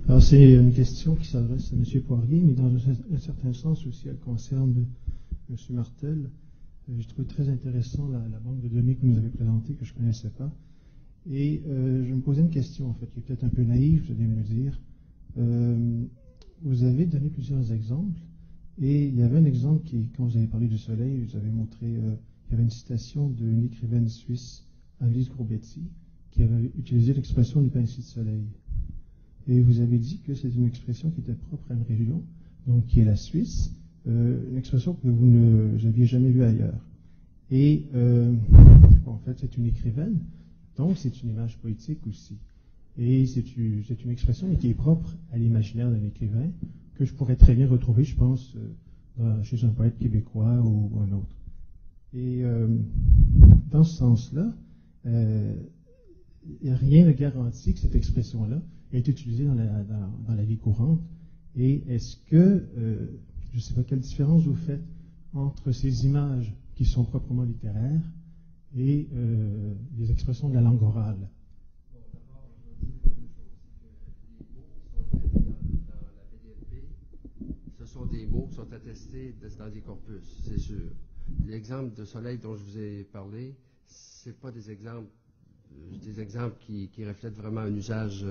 Alors, c'est une question qui s'adresse à M. Poirier, mais dans un certain sens aussi, elle concerne M. Martel. J'ai trouvé très intéressant la banque de données que vous nous avez présentée, que je ne connaissais pas. Et je me posais une question, en fait, qui est peut-être un peu naïve, vous allez me le dire. Vous avez donné plusieurs exemples, et il y avait un exemple qui, quand vous avez parlé du soleil, vous avez montré, il y avait une citation d'une écrivaine suisse, Anneliese Groubetti, qui avait utilisé l'expression du pincé de soleil. Et vous avez dit que c'est une expression qui était propre à une région, donc qui est la Suisse, une expression que vous n'aviez jamais vue ailleurs. Et en fait, c'est une écrivaine, donc c'est une image poétique aussi. Et c'est une expression qui est propre à l'imaginaire d'un écrivain, que je pourrais très bien retrouver, je pense, chez un poète québécois ou un autre. Et dans ce sens-là, rien ne garantit que cette expression-là est utilisée dans la vie courante. Et est-ce que, je ne sais pas quelle différence vous faites entre ces images qui sont proprement littéraires et les expressions de la langue orale? Ce sont des mots qui sont attestés dans des corpus, c'est sûr. L'exemple de soleil dont je vous ai parlé, ce pas des exemples qui reflètent vraiment un usage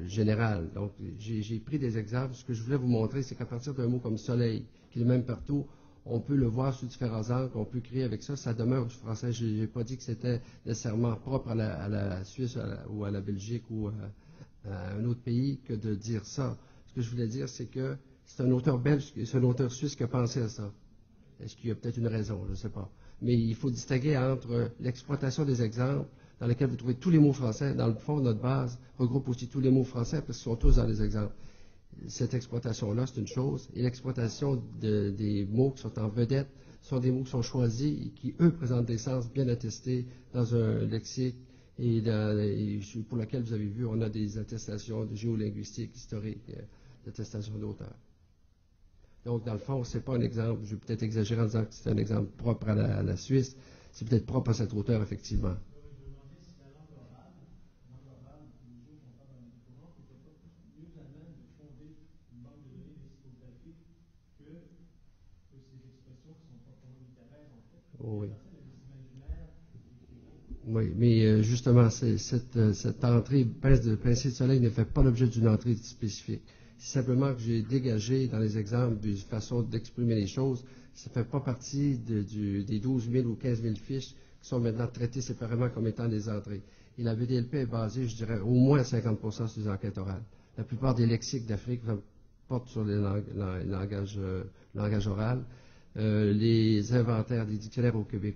général. Donc, j'ai pris des exemples. Ce que je voulais vous montrer, c'est qu'à partir d'un mot comme soleil, qui est le même partout, on peut le voir sous différents angles, on peut créer avec ça. Ça demeure du français. Je n'ai pas dit que c'était nécessairement propre à la Suisse ou à la Belgique ou à un autre pays que de dire ça. Ce que je voulais dire, c'est que c'est un auteur belge, c'est un auteur suisse qui a pensé à ça. Est-ce qu'il y a peut-être une raison? Je ne sais pas. Mais il faut distinguer entre l'exploitation des exemples, dans lesquels vous trouvez tous les mots français. Dans le fond, notre base regroupe aussi tous les mots français, parce qu'ils sont tous dans les exemples. Cette exploitation-là, c'est une chose. Et l'exploitation des mots qui sont en vedette sont des mots qui sont choisis et qui, eux, présentent des sens bien attestés dans un lexique et pour lequel, vous avez vu, on a des attestations de géolinguistique, historique, d'attestations d'auteurs. Donc, dans le fond, ce n'est pas un exemple, je vais peut-être exagérer en disant que c'est un exemple propre à la Suisse, c'est peut-être propre à cet auteur, effectivement. Oui. Oui, mais justement, cette entrée de pincée de soleil ne fait pas l'objet d'une entrée spécifique. C'est simplement que j'ai dégagé dans les exemples des façons d'exprimer les choses. Ça ne fait pas partie des 12 000 ou 15 000 fiches qui sont maintenant traitées séparément comme étant des entrées. Et la BDLP est basée, je dirais, au moins 50% sur les enquêtes orales. La plupart des lexiques d'Afrique portent sur le langage oral. Les inventaires des dictionnaires au Québec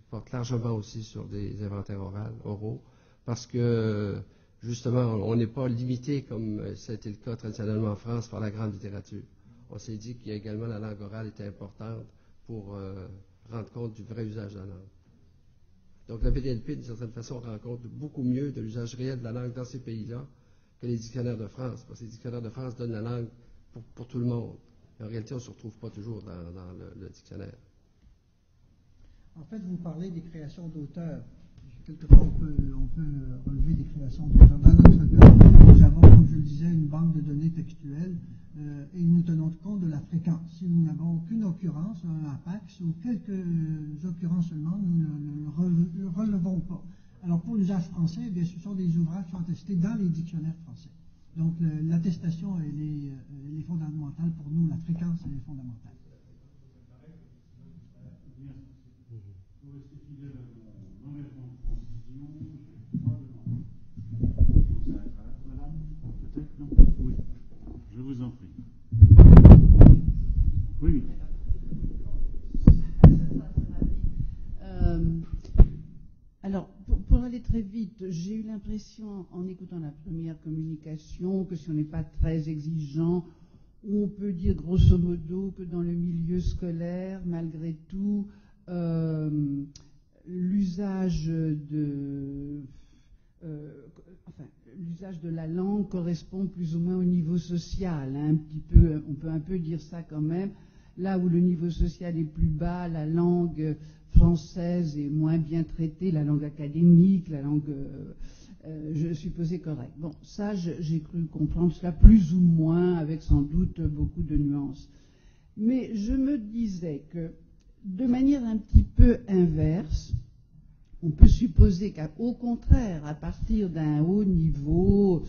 portent largement aussi sur des inventaires oraux, parce que, justement, on n'est pas limité, comme ça a été le cas traditionnellement en France, par la grande littérature. On s'est dit qu'il y a également la langue orale était importante pour rendre compte du vrai usage de la langue. Donc la BDLP, d'une certaine façon, rend compte beaucoup mieux de l'usage réel de la langue dans ces pays-là que les dictionnaires de France, parce que les dictionnaires de France donnent la langue pour tout le monde. En réalité, on ne se retrouve pas toujours dans le dictionnaire. En fait, vous parlez des créations d'auteurs. Quelquefois, on peut relever des créations d'auteurs. Dans notre cas, nous avons, comme je le disais, une banque de données textuelles et nous tenons compte de la fréquence. Si nous n'avons aucune occurrence, un APAX ou quelques occurrences seulement, nous ne le relevons pas. Alors, pour l'usage français, eh bien, ce sont des ouvrages qui sont attestés dans les dictionnaires français. Donc, l'attestation, elle est fondamentale pour nous. La fréquence, elle est fondamentale. Oui, je vous en prie. Oui. Alors, pour aller très vite, j'ai eu l'impression, en écoutant la première communication, que si on n'est pas très exigeant, on peut dire grosso modo que dans le milieu scolaire, malgré tout, l'usage de la langue correspond plus ou moins au niveau social, hein, un petit peu, on peut un peu dire ça quand même. Là où le niveau social est plus bas, la langue française est moins bien traitée, la langue académique, la langue je supposais correct. Bon, ça, j'ai cru comprendre cela plus ou moins, avec sans doute beaucoup de nuances. Mais je me disais que, de manière un petit peu inverse, on peut supposer qu'au contraire, à partir d'un haut niveau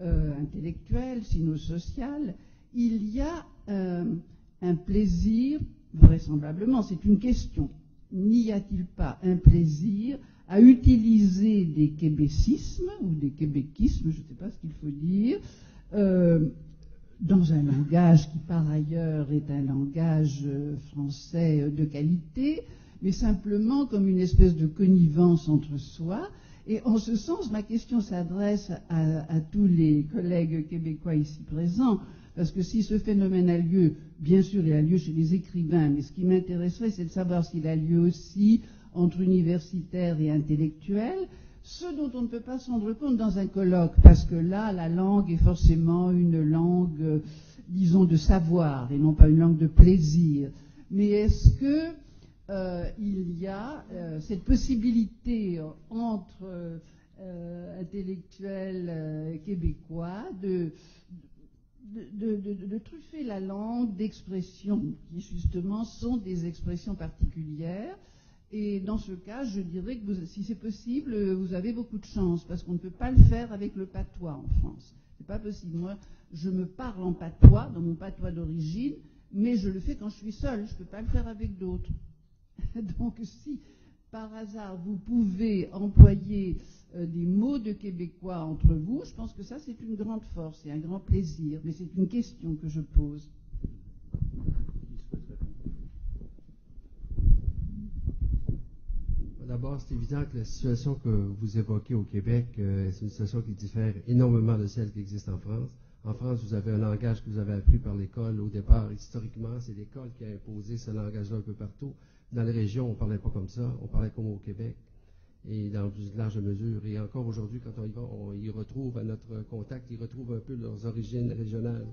intellectuel, sinon social, il y a un plaisir, vraisemblablement, c'est une question. N'y a-t-il pas un plaisir à utiliser des québécismes ou des québéquismes, je ne sais pas ce qu'il faut dire, dans un langage qui par ailleurs est un langage français de qualité, mais simplement comme une espèce de connivence entre soi. Et en ce sens, ma question s'adresse à tous les collègues québécois ici présents, parce que si ce phénomène a lieu, bien sûr il a lieu chez les écrivains, mais ce qui m'intéresserait, c'est de savoir s'il a lieu aussi entre universitaires et intellectuels, ce dont on ne peut pas se rendre compte dans un colloque, parce que là, la langue est forcément une langue, disons, de savoir, et non pas une langue de plaisir. Mais est-ce que il y a cette possibilité entre intellectuels québécois de truffer la langue d'expressions qui justement sont des expressions particulières? Et dans ce cas, je dirais que si c'est possible, vous avez beaucoup de chance, parce qu'on ne peut pas le faire avec le patois en France. C'est pas possible. Moi, je me parle en patois, dans mon patois d'origine, mais je le fais quand je suis seule. Je ne peux pas le faire avec d'autres. Donc, si par hasard vous pouvez employer des mots de québécois entre vous, je pense que ça c'est une grande force et un grand plaisir. Mais c'est une question que je pose. D'abord, c'est évident que la situation que vous évoquez au Québec, c'est une situation qui diffère énormément de celle qui existe en France. En France, vous avez un langage que vous avez appris par l'école. Au départ, historiquement, c'est l'école qui a imposé ce langage-là un peu partout. Dans les régions, on ne parlait pas comme ça, on parlait comme au Québec, et dans une large mesure. Et encore aujourd'hui, quand on y va, on y retrouve à notre contact, ils retrouvent un peu leurs origines régionales.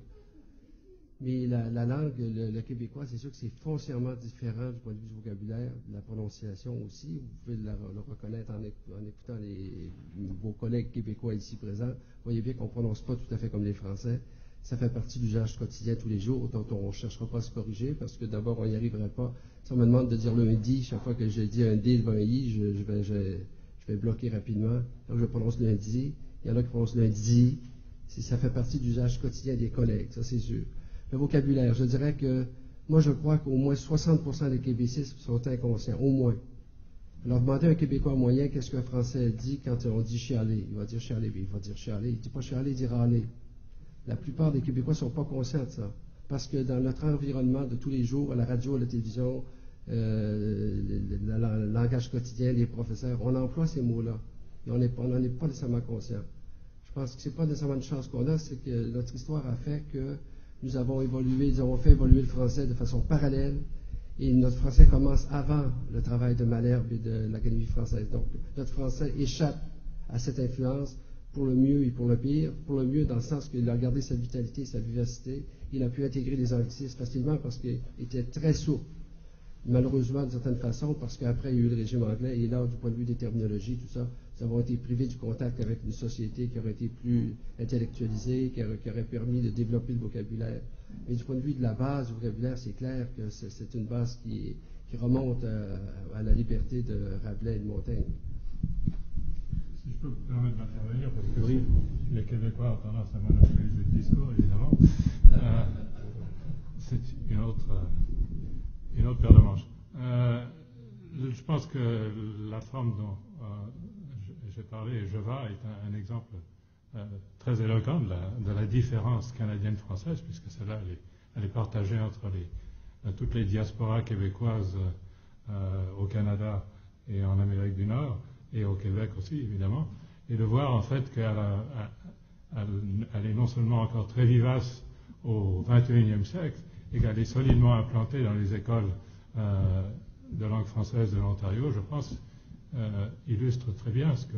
Mais la langue, le québécois, c'est sûr que c'est foncièrement différent du point de vue du vocabulaire, de la prononciation aussi. Vous pouvez le reconnaître en écoutant vos collègues québécois ici présents. Vous voyez bien qu'on ne prononce pas tout à fait comme les Français. Ça fait partie de l'usage quotidien tous les jours, dont on ne cherchera pas à se corriger, parce que d'abord, on n'y arriverait pas. Si on me demande de dire lundi, chaque fois que je dis un D devant un I, je vais bloquer rapidement. Donc, je prononce lundi. Il y en a qui prononcent lundi. Ça fait partie de l'usage quotidien des collègues, ça c'est sûr. Le vocabulaire, je dirais que moi je crois qu'au moins 60% des québécistes sont inconscients, au moins. Alors demandez à un Québécois moyen qu'est-ce qu'un Français dit quand on dit chialer. Il va dire chialer, il va dire chialer. Il ne dit pas chialer, il dit râler. La plupart des Québécois ne sont pas conscients de ça. Parce que dans notre environnement de tous les jours, à la radio, à la télévision, le langage quotidien, les professeurs, on emploie ces mots-là. Et on n'en est pas nécessairement conscient. Je pense que ce n'est pas nécessairement une chance qu'on a, c'est que notre histoire a fait que nous avons fait évoluer le français de façon parallèle, et notre français commence avant le travail de Malherbe et de l'Académie française. Donc, notre français échappe à cette influence pour le mieux et pour le pire. Pour le mieux, dans le sens qu'il a gardé sa vitalité, sa vivacité. Il a pu intégrer les anglicismes facilement parce qu'il était très souple. Malheureusement, d'une certaine façon, parce qu'après, il y a eu le régime anglais, et là, du point de vue des terminologies, tout ça, nous avons été privés du contact avec une société qui aurait été plus intellectualisée, qui aurait permis de développer le vocabulaire. Mais du point de vue de la base du vocabulaire, c'est clair que c'est une base qui remonte à la liberté de Rabelais et de Montaigne. Si je peux me permettre d'intervenir, parce que oui, les Québécois ont tendance à monopoliser le discours, évidemment. C'est une autre paire de manches. Je pense que la forme dont j'ai parlé, Jeva, est un exemple très éloquent de la différence canadienne-française, puisque celle-là, elle est partagée entre toutes les diasporas québécoises au Canada et en Amérique du Nord, et au Québec aussi, évidemment, et de voir en fait qu'elle est non seulement encore très vivace au XXIe siècle, et qu'elle est solidement implantée dans les écoles de langue française de l'Ontario, je pense, illustre très bien ce que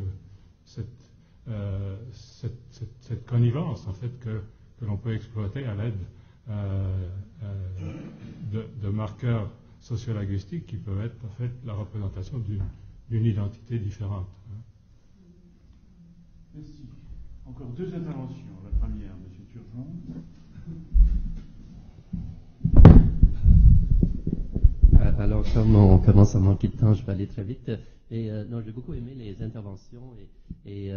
cette connivence en fait que l'on peut exploiter à l'aide de marqueurs sociolinguistiques qui peuvent être en fait la représentation d'une identité différente. Merci. Encore deux interventions. La première, M. Turgeon. Alors, comme on commence à manquer de temps, je vais aller très vite. Et non, j'ai beaucoup aimé les interventions et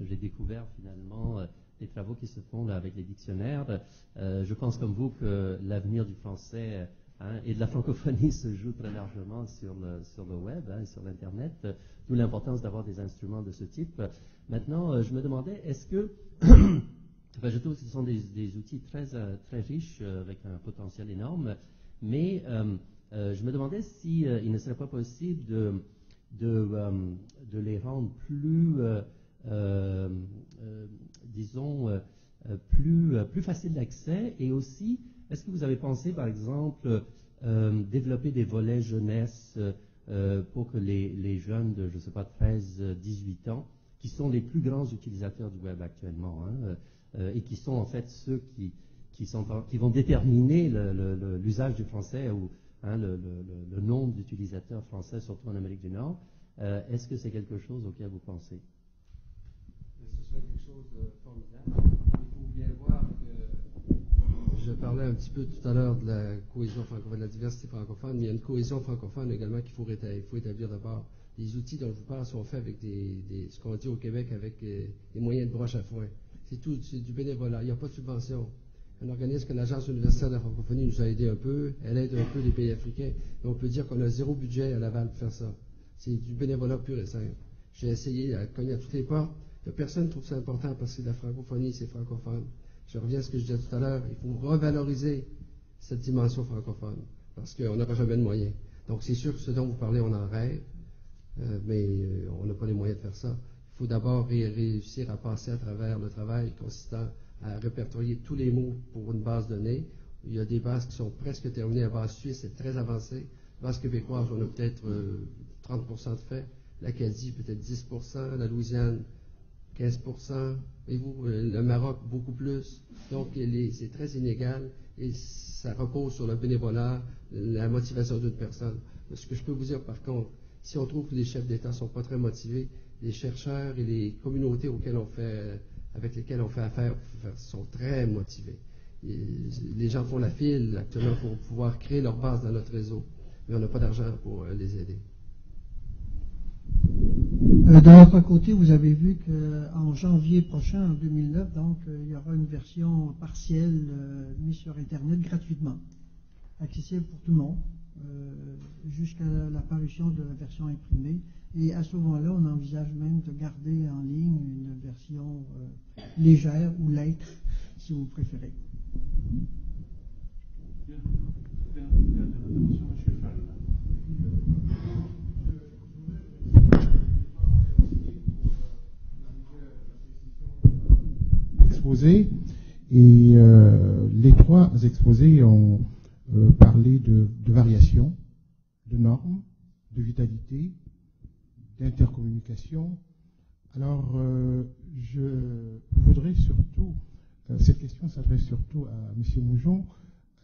j'ai découvert finalement les travaux qui se font là, avec les dictionnaires. Je pense comme vous que l'avenir du français et de la francophonie se joue très largement sur le web, sur l'Internet, d'où l'importance d'avoir des instruments de ce type. Maintenant, je me demandais, est-ce que... Enfin, je trouve que ce sont des outils très, très riches, avec un potentiel énorme, mais je me demandais si il ne serait pas possible de les rendre plus, disons, plus faciles d'accès, et aussi, est-ce que vous avez pensé, par exemple, développer des volets jeunesse pour que les jeunes de, je ne sais pas, 13-18 ans, qui sont les plus grands utilisateurs du web actuellement, et qui sont en fait ceux qui vont déterminer l'usage du français ou le nombre d'utilisateurs français, surtout en Amérique du Nord, est-ce que c'est quelque chose auquel vous pensez? Ce serait quelque chose de formidable. Il faut bien voir que je parlais un petit peu tout à l'heure de la cohésion francophone, de la diversité francophone, mais il y a une cohésion francophone également qu'il faut établir d'abord. Les outils dont je vous parle sont faits avec ce qu'on dit au Québec, avec des moyens de broche à foin. C'est du bénévolat, il n'y a pas de subvention. Un organisme comme l'Agence universitaire de la francophonie nous a aidé un peu, elle aide un peu les pays africains, mais on peut dire qu'on a zéro budget à Laval pour faire ça. C'est du bénévolat pur et simple. J'ai essayé à cogner à toutes les portes, personne ne trouve ça important parce que la francophonie, c'est francophone. Je reviens à ce que je disais tout à l'heure, il faut revaloriser cette dimension francophone, parce qu'on n'aura jamais de moyens. Donc c'est sûr que ce dont vous parlez, on en rêve, mais on n'a pas les moyens de faire ça. Il faut d'abord réussir à passer à travers le travail consistant à répertorier tous les mots pour une base donnée. Il y a des bases qui sont presque terminées. La base suisse c'est très avancée. La base québécoise, on a peut-être 30% de fait. L'Acadie, peut-être 10%. La Louisiane, 15%. Et vous, le Maroc, beaucoup plus. Donc, c'est très inégal et ça repose sur le bénévolat, la motivation d'une personne. Ce que je peux vous dire, par contre, si on trouve que les chefs d'État ne sont pas très motivés, les chercheurs et les communautés avec lesquelles on fait affaire sont très motivés. Et les gens font la file actuellement pour pouvoir créer leur base dans notre réseau, mais on n'a pas d'argent pour les aider. De l'autre côté, vous avez vu qu'en janvier prochain, en 2009, donc, il y aura une version partielle mise sur Internet gratuitement, accessible pour tout le monde, jusqu'à l'apparition de la version imprimée. Et à ce moment-là, on envisage même de garder en ligne une version légère ou light, si vous préférez. Exposés, et les trois exposés ont parlé de variation, de normes, de vitalité, d'intercommunication. Alors, je voudrais surtout, cette question s'adresse surtout à M. Moujon.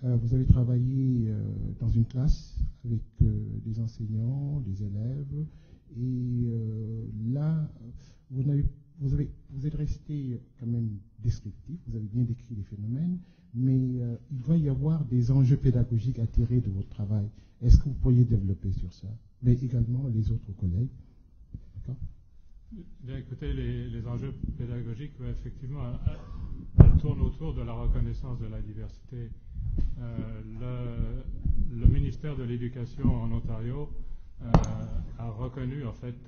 Vous avez travaillé dans une classe avec des enseignants, des élèves, et là, vous êtes resté quand même descriptif, vous avez bien décrit les phénomènes, mais il doit y avoir des enjeux pédagogiques à tirer de votre travail. Est-ce que vous pourriez développer sur ça? Mais également les autres collègues. D'accord? Bien, écoutez, les enjeux pédagogiques, effectivement, elles tournent autour de la reconnaissance de la diversité. Le ministère de l'Éducation en Ontario a reconnu en fait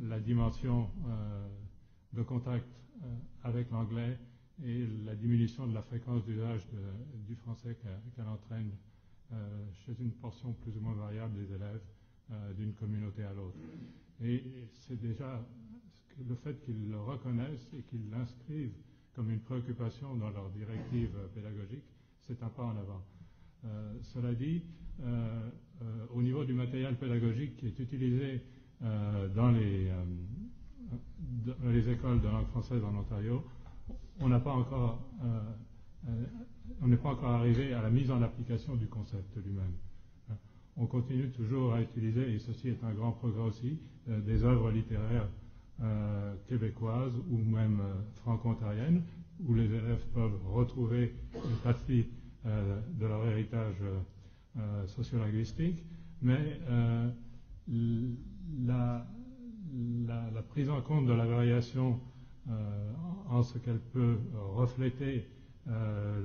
la dimension de contact avec l'anglais et la diminution de la fréquence d'usage du français qu'elle entraîne chez une portion plus ou moins variable des élèves d'une communauté à l'autre. Et c'est déjà le fait qu'ils le reconnaissent et qu'ils l'inscrivent comme une préoccupation dans leur directive pédagogique, c'est un pas en avant. Cela dit, au niveau du matériel pédagogique qui est utilisé dans les écoles de langue française en Ontario, on n'est pas encore arrivé à la mise en application du concept lui-même. On continue toujours à utiliser, et ceci est un grand progrès aussi, des œuvres littéraires québécoise ou même franco-ontarienne, où les élèves peuvent retrouver une partie de leur héritage sociolinguistique, mais la prise en compte de la variation en ce qu'elle peut refléter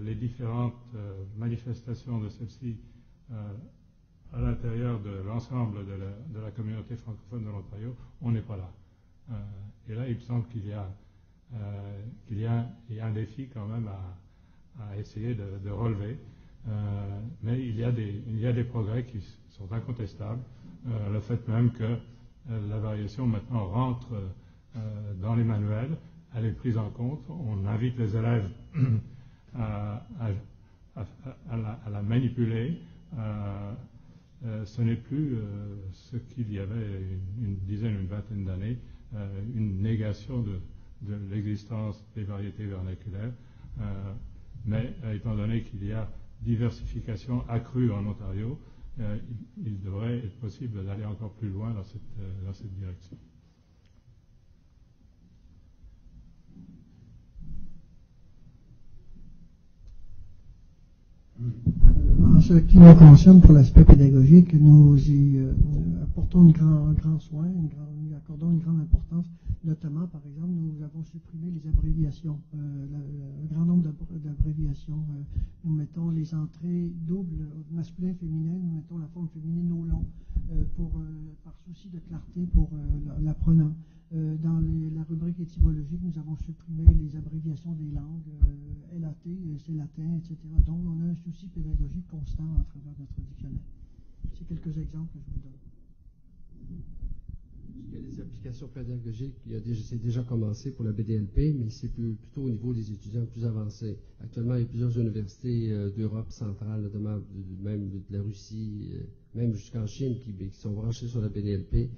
les différentes manifestations de celle-ci à l'intérieur de l'ensemble de la communauté francophone de l'Ontario, on n'est pas là. Et là, il me semble qu'il y a un défi quand même à essayer de relever. Mais il y a des progrès qui sont incontestables. Le fait même que la variation maintenant rentre dans les manuels, elle est prise en compte. On invite les élèves à la manipuler. Ce n'est plus ce qu'il y avait une dizaine, une vingtaine d'années, une négation de l'existence des variétés vernaculaires. Mais étant donné qu'il y a diversification accrue en Ontario, il devrait être possible d'aller encore plus loin dans cette direction. En ce qui nous concerne pour l'aspect pédagogique, nous y apportons un grand soin, nous y accordons une grande importance. Notamment, par exemple, nous avons supprimé les abréviations, un grand nombre d'abréviations. Nous mettons les entrées doubles, masculin, féminin, nous mettons la forme féminine au long, par souci de clarté pour l'apprenant. Dans la rubrique étymologique, nous avons supprimé les abréviations des langues, LAT, c'est latin, etc. Donc, on a un souci pédagogique constant à travers notre dictionnaire. C'est quelques exemples que je vous donne. Il y a des applications pédagogiques, c'est déjà commencé pour la BDLP, mais c'est plutôt au niveau des étudiants plus avancés. Actuellement, il y a plusieurs universités d'Europe centrale, même de la Russie, même jusqu'en Chine, qui sont branchées sur la BDLP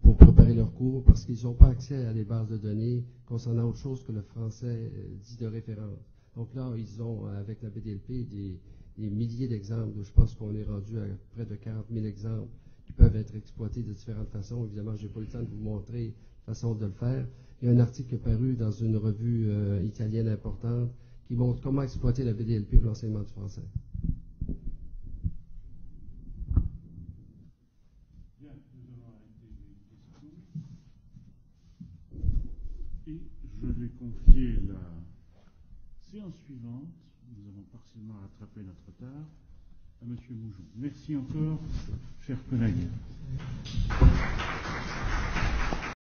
pour préparer leurs cours, parce qu'ils n'ont pas accès à des bases de données concernant autre chose que le français dit de référence. Donc là, ils ont, avec la BDLP, des milliers d'exemples. Je pense qu'on est rendu à près de 40 000 exemples qui peuvent être exploités de différentes façons. Évidemment, je n'ai pas eu le temps de vous montrer la façon de le faire. Il y a un article qui est paru dans une revue italienne importante qui montre comment exploiter la BDLP pour l'enseignement du français. Bien, nous allons arrêter les questions. Et je vais confier la séance suivante. Nous avons partiellement rattrapé notre retard. À M. Moujon. Merci encore, chers collègues.